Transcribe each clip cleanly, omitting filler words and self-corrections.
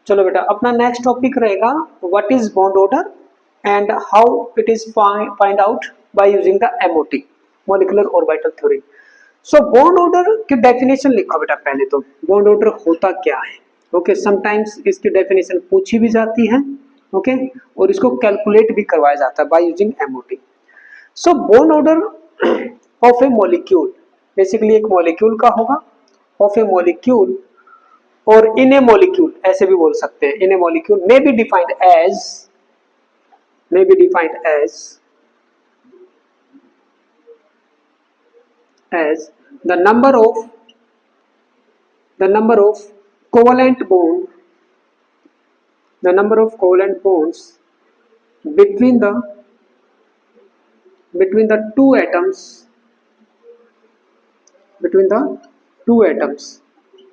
चलो बेटा, अपना नेक्स्ट टॉपिक रहेगा what is bond order and how it is find out by using the MOT, molecular orbital theory. So bond order की definition लिखो बेटा। पहले तो बॉन्ड ऑर्डर होता क्या है। ओके, समटाइम्स इसकी डेफिनेशन पूछी भी जाती है। ओके, और इसको कैलकुलेट भी करवाया जाता है by using MOT. So bond order of A molecule, basically एक मॉलिक्यूल का होगा, ऑफ ए मॉलिक्यूल और इन ए मॉलिक्यूल, ऐसे भी बोल सकते हैं। इन ए molecule may be defined as the number of covalent bonds between the two atoms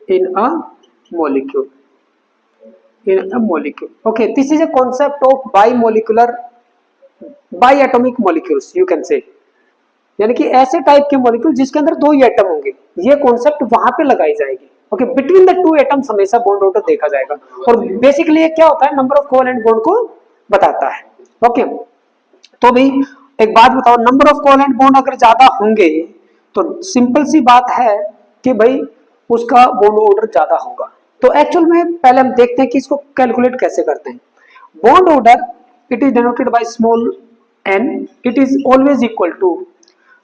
in a molecule. Okay, this is a concept of biatomic molecules, you can say. यानी कि ऐसे type के मॉलिक्यूल जिसके अंदर दो ही एटम होंगे, ये concept वहां पे लगाई जाएगी। Okay, between the two atoms हमेशा बॉन्ड ऑर्डर देखा जाएगा, और बेसिकली ये क्या होता है, नंबर ऑफ कोवेलेंट बॉन्ड को बताता है। ओके, तो भाई एक बात बताओ, नंबर ऑफ कोवेलेंट बॉन्ड अगर ज्यादा होंगे तो सिंपल सी बात है कि भाई उसका बॉन्ड ऑर्डर ज्यादा होगा। तो एक्चुअल में पहले हम देखते हैं कि इसको कैलकुलेट कैसे करते हैं। Bond order it is denoted by small n, it is always equal to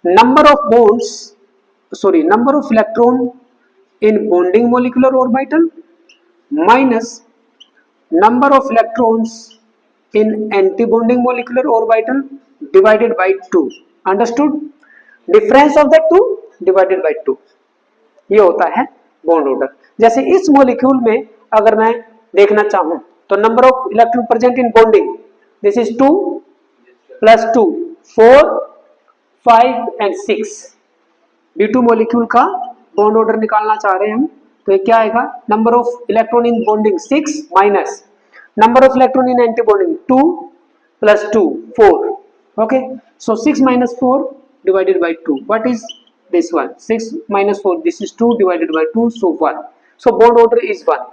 number of electron in bonding molecular orbital minus number of electrons in anti-bonding molecular orbital divided by 2. Understood? Difference of the two divided by 2, ये होता है bond order. जैसे इस molecule में अगर मैं देखना चाहूं तो number of electron present in bonding, this is 2 + 2 4 5 and 6। B2 molecule का बॉन्ड ऑर्डर निकालना चाह रहे हैं हम, तो ये क्या आएगा, number of electron in bonding 6 minus number of electron in anti bonding 2 + 2 4। Okay, so 6 - 4 divided by 2, what is this one, 6 - 4, this is 2 divided by 2, so 1, so bond order is 1।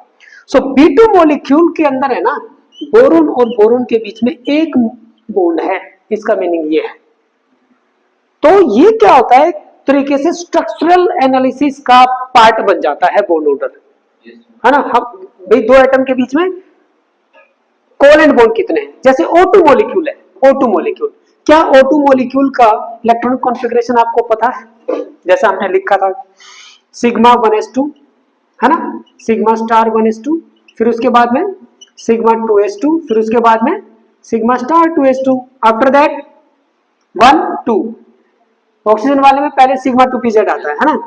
so B2 molecule के अंदर है ना, boron और boron के बीच में एक bond है, इसका मीनिंग ये है। तो ये क्या होता है, तरीके से स्ट्रक्चरल एनालिसिस का पार्ट बन जाता है बॉन्ड ऑर्डर, है ना। हम भाई दो एटम के बीच में कोवेलेंट बॉन्ड कितने हैं, जैसे O2 मॉलिक्यूल है, O2 मॉलिक्यूल, क्या O2 मॉलिक्यूल का इलेक्ट्रॉनिक कॉन्फ़िगरेशन आपको पता है? जैसा हमने लिखा था सिग्मा 1s2, है ना, सिग्मा स्टार 1s2, फिर उसके बाद में सिग्मा 2s2, फिर उसके बाद में sigma star 2s2, after that 1 2। Oxygen वाले में पहले सिग्मा 2pz आता है ना,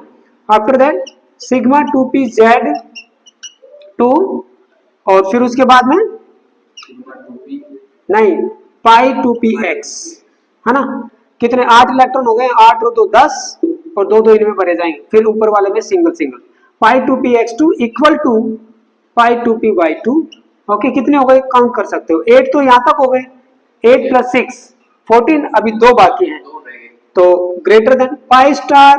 आफ्टर दैट सिग्मा 2pz2, और फिर उसके बाद में नहीं पाई 2px, है ना। कितने 8 इलेक्ट्रॉन हो गए, 8 और 2 10, और 2 2 इनमें भरे जाएंगे, फिर ऊपर वाले में single single, pi 2px2 equal to pi 2py2। Okay, कितने हो गए, काउंट कर सकते हो, 8 तो यहां तक हो गए, 8 + 6 14, अभी 2 बाकी हैं, तो greater than pi star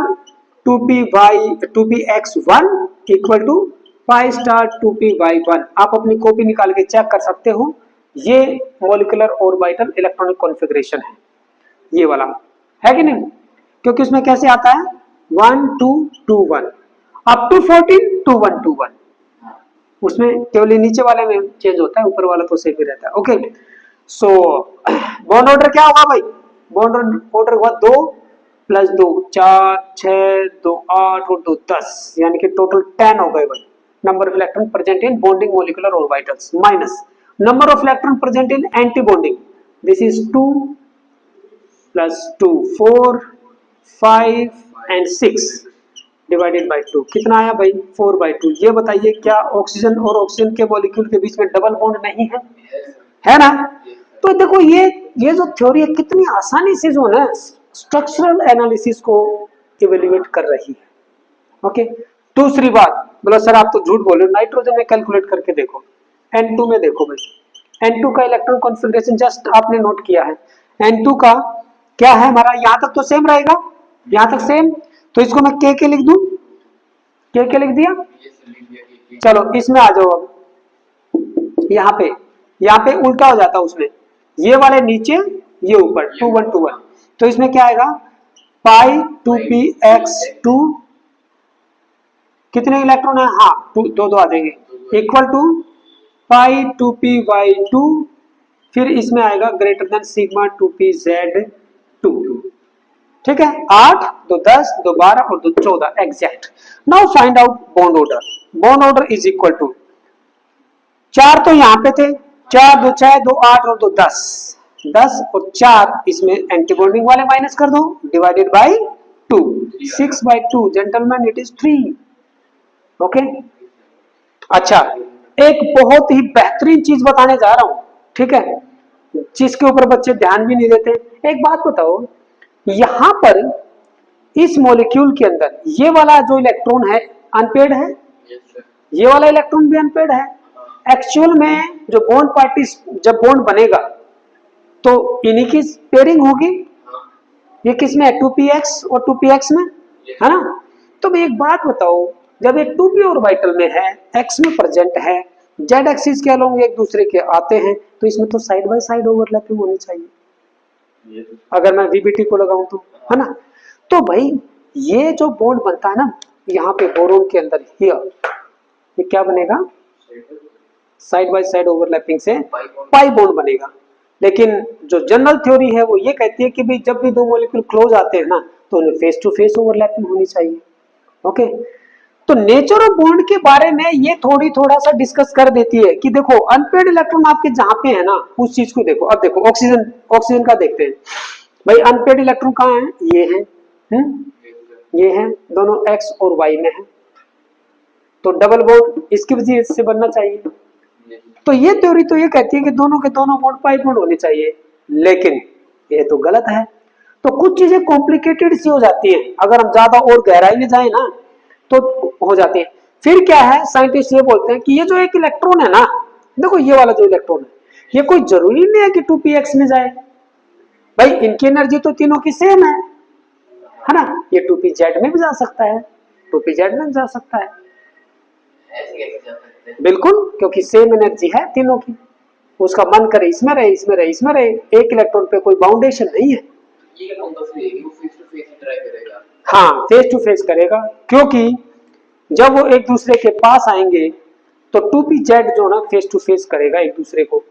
2px1 equal to pi star 2py1। आप अपनी कॉपी निकाल के चेक कर सकते हो, ये मॉलिक्यूलर ऑर्बिटल इलेक्ट्रॉनिक कॉन्फ़िगरेशन है, ये वाला है कि नहीं, क्योंकि उसमें कैसे आता है 1 2 2 1 अप टू 14 2 1 2 1, उसमें केवल नीचे वाले में चेंज होता है, ऊपर वाला तो सेम ही रहता है। ओके, सो बॉन्ड ऑर्डर क्या होगा भाई, बॉन्ड ऑर्डर हुआ 2 + 2 4 6 2 8 और 2 10, यानी कि टोटल 10 हो गए भाई, number of electron present in bonding molecular orbitals minus number of electron present in anti bonding, this is 2 + 2 4 5 and 6 divided by 2, कितना आया भाई 4/2। ये बताइए क्या ऑक्सीजन और ऑक्सीजन के मॉलिक्यूल के बीच में डबल बॉन्ड नहीं है, है ना। तो देखो ये जो थ्योरी है कितनी आसानी से जो है स्ट्रक्चरल एनालिसिस को इवेल्युएट कर रही है। ओके, दूसरी बात, बोलो सर आप तो झूठ बोल रहे हो, नाइट्रोजन में कैलकुलेट करके देखो, N2 में देखो भाई, N2 का इलेक्ट्रॉन कॉन्फ़िगरेशन जस्ट आपने नोट किया है, N2 का क्या है हमारा, यहां तक तो सेम रहेगा, यहां तक सेम, तो इसको मैं के लिख दूं, के लिख दिया। चलो इसमें आ जाओ, अब यहाँ पे उल्टा हो जाता है उसमें, ये वाले नीचे ये ऊपर 2 1 2 1, तो इसमें क्या आएगा पाई 2px2 कितने इलेक्ट्रॉन है, हाँ दो आ जाएंगे इक्वल टू पाई 2py2, फिर इसमें आएगा ग्रेटर देन सिग्मा 2pz2, ठीक है 8 2 10 2 12 और 2 14 exact. Now find out bond order, bond order is equal to 4 तो यहाँ पे थे 4 2 6 2 8 और 2 10 10 और 4 इसमें एंटी बॉन्डिंग वाले माइनस कर दो divided by 2 6 by 2 gentleman it is 3, okay. अच्छा एक बहुत ही बेहतरीन चीज बताने जा रहा हूं, ठीक है, जिसके ऊपर बच्चे ध्यान भी नहीं देते। एक बात बताओ, यहां पर इस मॉलिक्यूल के अंदर ये वाला जो इलेक्ट्रॉन है अनपेड है, ये वाला इलेक्ट्रॉन भी अनपेड है। एक्चुअल में जो बॉन्ड पार्टी जब बॉन्ड बनेगा तो इन्हीं की पेयरिंग होगी, ये किसमें है 2px और 2px में, है ना। तो मैं एक बात बताओ, जब ये 2p ऑर्बिटल में है, x में प्रेजेंट है, z एक्सिस के अलोंग एक दूसरे के आते हैं, तो इसमें तो साइड बाय साइड ओवरलैपिंग होनी चाहिए अगर मैं VBT को लगाऊं तो, है ना। तो भाई ये जो बॉन्ड बनता है ना यहाँ पे बोरोन के अंदर हियर, ये क्या बनेगा साइड बाय साइड ओवरलैपिंग से पाई बॉन्ड बनेगा। लेकिन जो जनरल थ्योरी है वो ये कहती है कि भाई जब भी दो मॉलिक्यूल क्लोज आते हैं ना तो उन्हें फेस टू फेस ओवरलैपिंग होनी चाहिए, ओके। तो नेचर ऑफ बॉन्ड के बारे में ये थोड़ा सा डिस्कस कर देती है कि देखो अनपेड इलेक्ट्रॉन आपके जहां पे है ना उस चीज को देखो। अब देखो ऑक्सीजन का देखते हैं भाई, अनपेड इलेक्ट्रॉन कहाँ है, ये है, ये है, दोनों x और y में है, तो डबल बॉन्ड इसकी वजह से बनना चाहिए। तो ये थ्योरी तो ये कहती है कि दोनों के दोनों बॉन्ड पाई बॉन्ड होने चाहिए, लेकिन ये तो गलत है। तो कुछ चीजें कॉम्प्लिकेटेड सी हो जाती हैं, अगर हम ज्यादा और गहराई में जाए ना तो हो जाती है। फिर क्या है, साइंटिस्ट ये बोलते हैं कि ये जो एक इलेक्ट्रॉन है ना, देखो ये वाला जो इलेक्ट्रॉन है ये कोई जरूरी नहीं है कि 2px में जाए, भाई इनकी एनर्जी तो तीनों की सेम है ना, ये 2pz में भी जा सकता है, 2pz में भी जा सकता है, बिल्कुल, क्योंकि सेम एनर्जी है तीनों की, उसका मन करे इसमें रहे इसमें रहे इसमें रहे, एक इलेक्ट्रॉन पे कोई बाउंडेशन नहीं है। हाँ फेस टू फेस करेगा, क्योंकि जब वो एक दूसरे के पास आएंगे तो 2pz जो ना फेस टू फेस करेगा एक दूसरे को,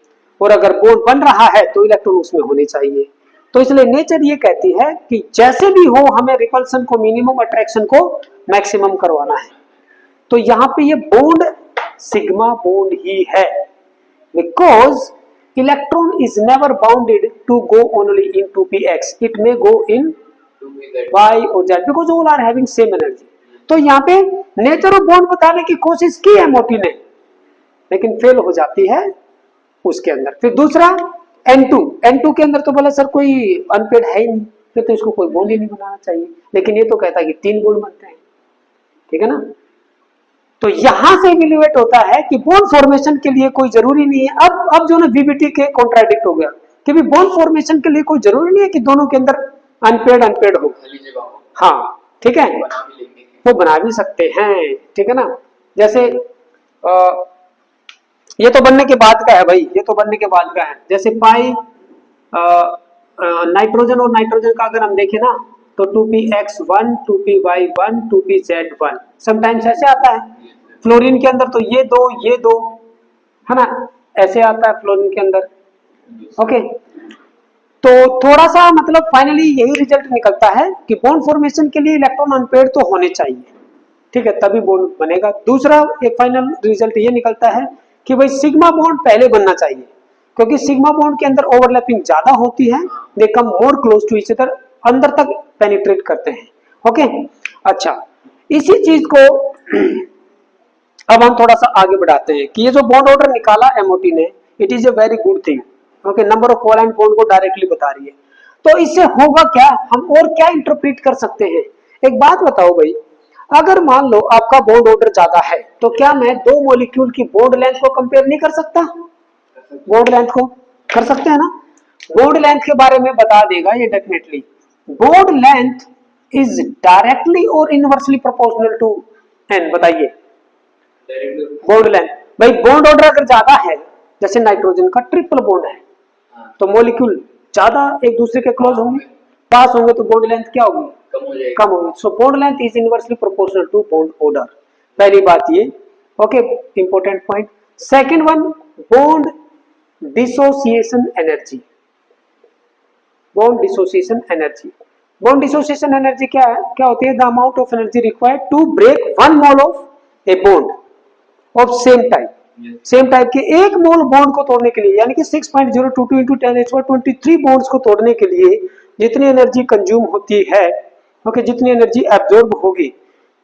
और अगर बॉन्ड बन रहा है तो इलेक्ट्रॉन उसमें होने चाहिए। तो इसलिए नेचर ये कहती है कि जैसे भी हो हमें रिपल्सन को मिनिमम, अट्रैक्शन को मैक्सिमम करवाना है। तो यहाँ पे ये बॉन्ड सिग्मा बॉन्ड ही है, because electron is never bounded to go only in 2px, it may go in y और z because all are having same energy। तो यहाँ पे नेचर ऑफ बॉन्ड बताने की कोशिश की है मोटी ने, लेकिन फेल हो जाती है उसके अंदर। फिर दूसरा N2 के अंदर तो बोला सर कोई अनपेड है ही नहीं, फिर तो इसको कोई बॉन्ड ही नहीं बनाना चाहिए, लेकिन ये तो कहता है कि 3 बॉन्ड बनते हैं, ठीक है ना। तो यहां से इवैल्यूएट होता है कि बॉन्ड फॉर्मेशन के लिए कोई जरूरी नहीं है। अब जो ना VBT के कॉन्ट्राडिक्ट हो गया कि भी बॉन्ड फॉर्मेशन के लिए कोई जरूरी नहीं है कि दोनों के अंदर अनपेड हो, हाँ ठीक है, वो बना भी सकते हैं, ठीक है ना। जैसे ये तो बनने के बाद का है भाई, ये तो बनने के बाद का है। जैसे पाई नाइट्रोजन और नाइट्रोजन का अगर हम देखें ना तो 2px1 2py1 2pz1 समटाइम्स ऐसे आता है। फ्लोरीन के अंदर तो ये दो है ना, ऐसे आता है फ्लोरीन के अंदर, ओके। तो थोड़ा सा मतलब फाइनली यही रिजल्ट निकलता है कि बॉन्ड फॉर्मेशन के लिए इलेक्ट्रॉन अनपेड तो होने चाहिए, ठीक है, तभी बॉन्ड बनेगा। दूसरा एक फाइनल रिजल्ट ये निकलता है कि भाई सिग्मा बॉन्ड पहले बनना चाहिए, क्योंकि सिग्मा बॉन्ड के अंदर ओवरलैपिंग ज्यादा होती है, they come more close to each other, अंदर तक पेनिट्रेट करते हैं, ओके। अच्छा, इसी चीज को अब हम थोड़ा सा आगे बढ़ाते हैं कि ये जो बॉन्ड ऑर्डर निकाला एमओटी ने, it is a very good thing, okay. Number of covalent bond को डायरेक्टली बता रही है। तो इससे होगा क्या, हम और क्या इंटरप्रेट कर सकते हैं। एक बात बताओ भाई, अगर मान लो आपका बॉन्ड ऑर्डर ज्यादा है तो क्या मैं दो मॉलिक्यूल की बॉन्ड लेंथ को कंपेयर नहीं कर सकता, बॉन्ड लेंथ को कर सकते हैं ना। बॉन्ड लेंथ के बारे में बता देगा ये definitely, bond length is directly और इनवर्सली प्रोपोर्शनल टू n, बताइए बॉन्ड लेंथ। भाई बॉन्ड ऑर्डर अगर ज्यादा है जैसे नाइट्रोजन का ट्रिपल बॉन्ड है, तो मॉलिक्यूल ज्यादा एक दूसरे के क्लोज होंगे, पास होंगे, तो बॉन्ड लेंथ क्या होगी, कम होगी। So bond length is inversely proportional to bond order. पहली बात ये, okay, important point. Second one, bond dissociation energy. Bond dissociation energy, bond dissociation energy क्या है, क्या होती है, the amount of energy required to break one mole of a bond of same type. Same type के एक मोल bond को तोड़ने के लिए, यानी कि 6.022 into 10⁻23 बॉन्ड्स को तोड़ने के लिए जितनी एनर्जी कंज्यूम होती है, ओके, जितनी एनर्जी एब्जॉर्ब होगी,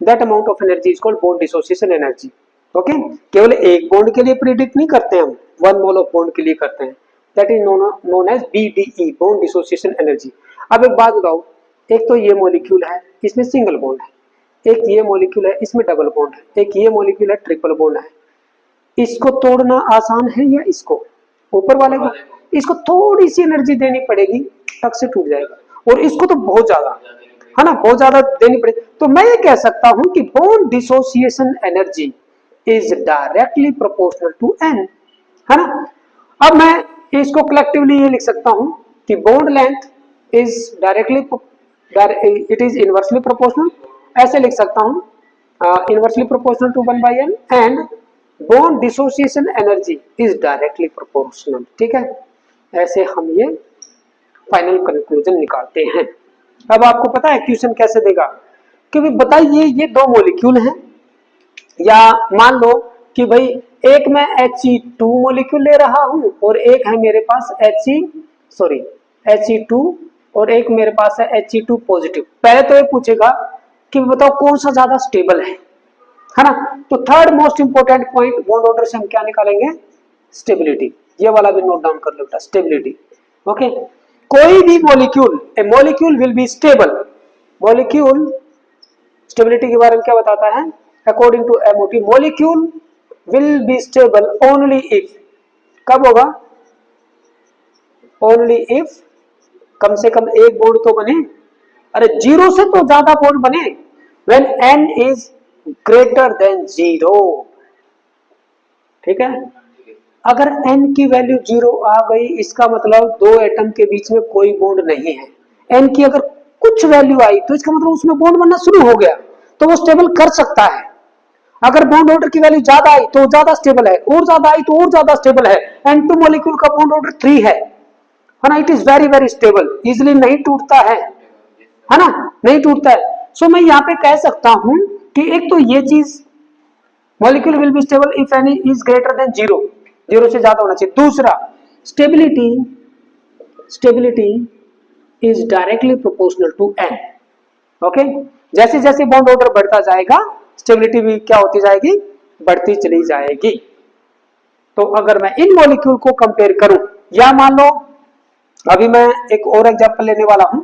that amount of energy is called bond dissociation energy. Okay, केवल एक बॉन्ड के लिए प्रिडिक्ट नहीं करते हम, वन मोल ऑफ बॉन्ड के लिए करते हैं, that is known as BDE, bond dissociation energy. अब एक बात बताओ, एक तो ये मॉलिक्यूल है, इसमें सिंगल बॉन्ड है, एक ये मॉलिक्यूल है, इसमें डबल बॉन्ड है, एक ये मॉलिक्यूल है, ट्रिपल बॉन्ड है। इसको तोड़ना आसान है या इसको, ऊपर वाले को? इसको थोड़ी सी एनर्जी देनी पड़ेगी, टक से टूट जाएगा, और इसको तो बहुत ज्यादा, है ना, बहुत ज्यादा देनी पड़ेगी। तो मैं ये कह सकता हूं कि bond dissociation energy is directly proportional to n, है ना। अब मैं इसको कलेक्टिवली ये लिख सकता हूं कि bond length is directly, it is inversely proportional, ऐसे लिख सकता हूं, inversely proportional to 1/n, and bond dissociation energy is directly proportional. ठीक है, ऐसे हम ये फाइनल कंक्लूजन निकालते हैं। अब आपको पता है क्वेश्चन कैसे देगा, कि बताइए ये दो मॉलिक्यूल हैं, या मान लो कि भाई एक मैं He2 मॉलिक्यूल ले रहा हूं और एक है मेरे पास He2 और एक मेरे पास है He2 पॉजिटिव। पहले तो ये पूछेगा कि बताओ कौन सा ज्यादा स्टेबल है ना। तो third most important point bond order से हम क्या निकालेंगे, स्टेबिलिटी। ये वाला भी नोट डाउन कर लो बेटा, स्टेबिलिटी। ओके, कोई भी molecule, a molecule will be stable, molecule stability के बारे में क्या बताता है, according to MOT, molecule will be stable only if, कब होगा, ओनली इफ कम से कम एक बॉन्ड तो बने, अरे 0 से तो ज्यादा बॉन्ड बने, when n is greater than 0। ठीक है, अगर n की वैल्यू 0 आ गई, इसका मतलब दो एटम के बीच में कोई बॉन्ड नहीं है। n की अगर कुछ वैल्यू आई तो इसका मतलब उसमें बॉन्ड बनना शुरू हो गया, तो वो स्टेबल कर सकता है। अगर बॉन्ड ऑर्डर की वैल्यू ज्यादा आई तो ज्यादा स्टेबल है, और ज्यादा आई तो और ज्यादा स्टेबल है। N2 मॉलिक्यूल का बॉन्ड ऑर्डर 3 है ना, it is very very stable, easily नहीं टूटता है ना, नहीं टूटता है। सो मैं यहाँ पे कह सकता हूं कि एक तो ये चीज, molecule will be stable if n is greater than 0, 0 से ज्यादा होना चाहिए। दूसरा, stability is directly proportional to n। Okay, जैसे जैसे बॉन्ड ऑर्डर बढ़ता जाएगा, स्टेबिलिटी भी क्या होती जाएगी, बढ़ती चली जाएगी। तो अगर मैं इन मॉलिक्यूल को कंपेयर करूं, या मान लो अभी मैं एक और एग्जांपल लेने वाला हूं,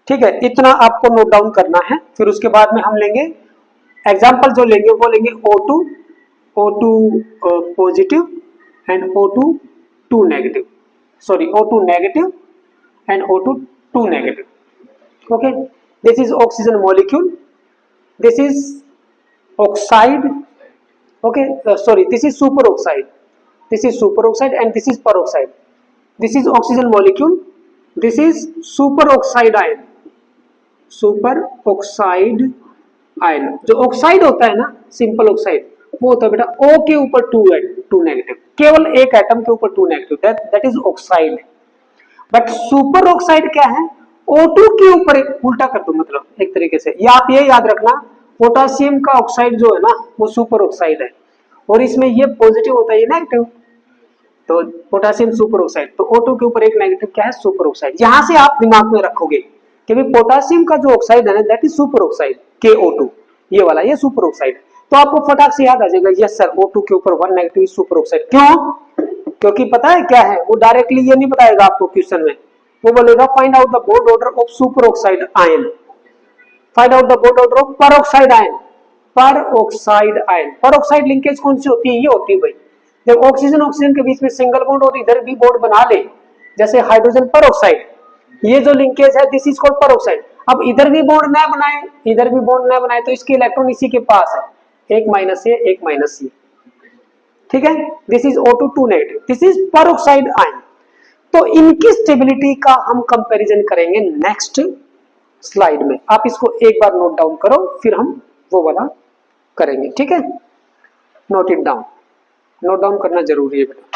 ठीक है, इतना आपको नोट डाउन करना है, फिर उसके बाद में हम लेंगे एग्जांपल, जो लेंगे वो लेंगे O2 positive and O2 negative, sorry O2 negative and O2 negative. Okay, this is oxygen molecule, this is oxide, okay, sorry, this is superoxide, and this is peroxide, this is oxygen molecule, this is superoxide ion, जो oxide होता है ना, simple oxide, वो होता है बेटा O के ऊपर 2 नेगेटिव, केवल एक एटम के ऊपर 2 negative, that is oxide. But super oxide क्या है, O2 के ऊपर उल्टा कर दो, मतलब एक तरीके से, या आप ये याद रखना, पोटासियम का ऑक्साइड जो है ना वो सुपर ऑक्साइड है, और इसमें ये पॉजिटिव होता है, ये नेगेटिव, तो पोटासियम सुपर ऑक्साइड, तो O2 के ऊपर एक नेगेटिव क्या है, सुपर ऑक्साइड। यहां से आप दिमाग में रखोगे कि भाई पोटासियम का जो ऑक्साइड है ना, that is super oxide, KO2, ये वाला, ये सुपर ऑक्साइड, तो आपको फटाक से याद आ जाएगा, यस सर, O2 के ऊपर 1 नेगेटिव सुपर ऑक्साइड। क्यों? क्योंकि पता है क्या है, वो डायरेक्टली ये नहीं बताएगा आपको क्वेश्चन में, वो बोलेगा find out the bond order of super oxide ion, find out the bond order of peroxide ion, peroxide ion. Peroxide linkage कौन सी होती है, ये होती है भाई, जब ऑक्सीजन के बीच में सिंगल बॉन्ड और इधर भी बॉन्ड बना ले, जैसे हाइड्रोजन पेरोक्साइड, ये जो लिंकेज है दिस इज कॉल्ड पेरोक्साइड। अब इधर भी बॉन्ड न बनाए, इधर भी बॉन्ड न बनाए, तो इसके इलेक्ट्रॉन इसी के पास है, एक माइनस ये, एक माइनस ये, ठीक है, this is O2 2 negative, this is peroxide ion. तो इनकी स्टेबिलिटी का हम कंपैरिजन करेंगे नेक्स्ट स्लाइड में। आप इसको एक बार नोट डाउन करो, फिर हम वो वाला करेंगे, ठीक है। Note it down, note down करना जरूरी है बेटा।